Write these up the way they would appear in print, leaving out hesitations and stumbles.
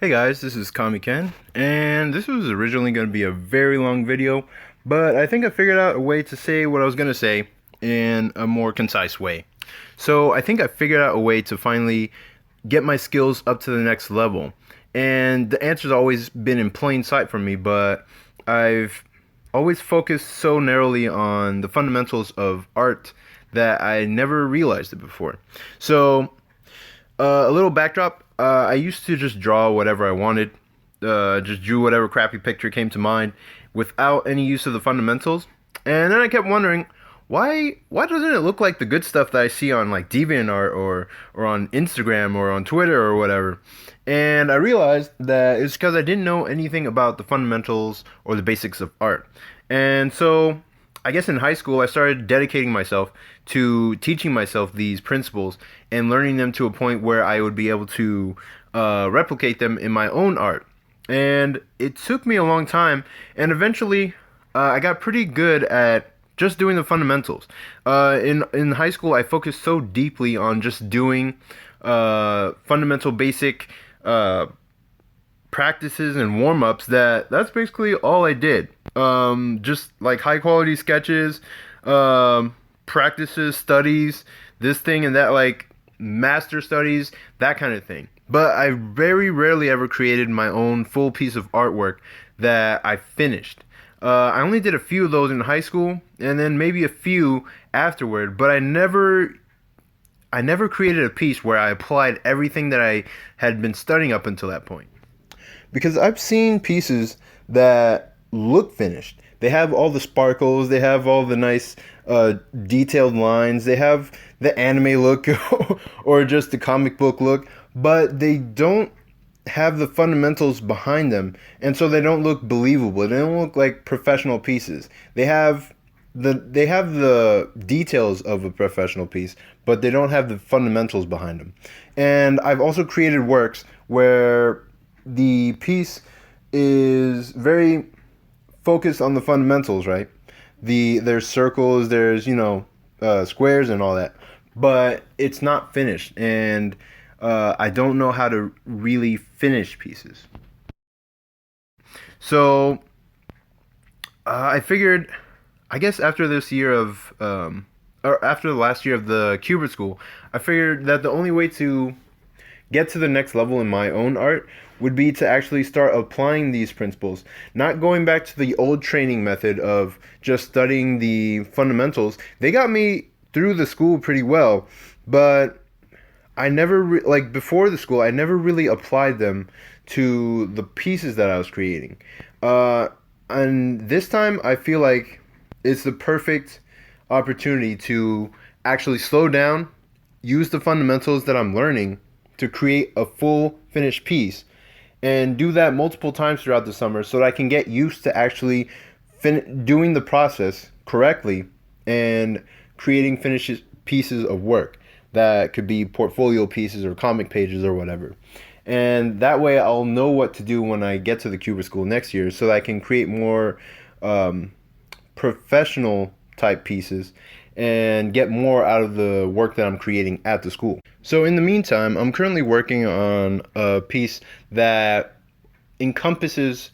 Hey guys, this is ComiKen, and this was originally going to be a very long video, but I think I figured out a way to say what I was going to say in a more concise way. So I think I figured out a way to finally get my skills up to the next level, and the answer's always been in plain sight for me, but I've always focused so narrowly on the fundamentals of art that I never realized it before. So a little backdrop. I used to just draw whatever I wanted. Just drew whatever crappy picture came to mind without any use of the fundamentals. And then I kept wondering, why doesn't it look like the good stuff that I see on like Deviantart or on Instagram or on Twitter or whatever? And I realized that it's because I didn't know anything about the fundamentals or the basics of art. And so I guess in high school, I started dedicating myself to teaching myself these principles and learning them to a point where I would be able to replicate them in my own art. And it took me a long time, and eventually I got pretty good at just doing the fundamentals. In high school, I focused so deeply on just doing fundamental basic practices and warm-ups that's basically all I did. Just like high quality sketches, practices, studies, this thing and that, like master studies, that kind of thing. But I very rarely ever created my own full piece of artwork that I finished. I only did a few of those in high school and then maybe a few afterward, but I never created a piece where I applied everything that I had been studying up until that point. Because I've seen pieces that look finished. They have all the sparkles, they have all the nice detailed lines, they have the anime look or just the comic book look, but they don't have the fundamentals behind them, and so they don't look believable. They don't look like professional pieces. They have the details of a professional piece, but they don't have the fundamentals behind them. And I've also created works where the piece is very focused on the fundamentals, right? There's circles, there's squares and all that, but it's not finished, and I don't know how to really finish pieces. So I figured, I guess after this year of or after the last year of the Cubert School, I figured that the only way to get to the next level in my own art would be to actually start applying these principles, not going back to the old training method of just studying the fundamentals. They got me through the school pretty well, but I never like before the school I never really applied them to the pieces that I was creating. And this time I feel like it's the perfect opportunity to actually slow down, use the fundamentals that I'm learning to create a full finished piece, and do that multiple times throughout the summer so that I can get used to actually doing the process correctly and creating finished pieces of work that could be portfolio pieces or comic pages or whatever. And that way I'll know what to do when I get to the Cubert School next year so that I can create more professional type pieces and get more out of the work that I'm creating at the school. So in the meantime, I'm currently working on a piece that encompasses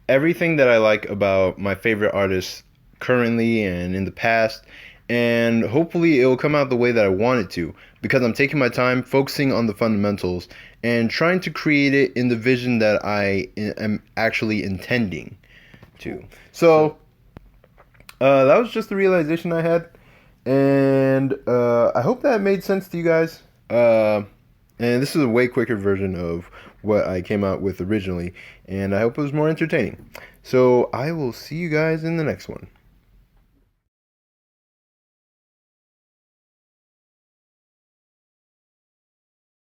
everything that I like about my favorite artists currently and in the past, and hopefully it will come out the way that I want it to, because I'm taking my time, focusing on the fundamentals, and trying to create it in the vision that I am actually intending to. So that was just the realization I had, and I hope that made sense to you guys. And this is a way quicker version of what I came out with originally, and I hope it was more entertaining. So I will see you guys in the next one.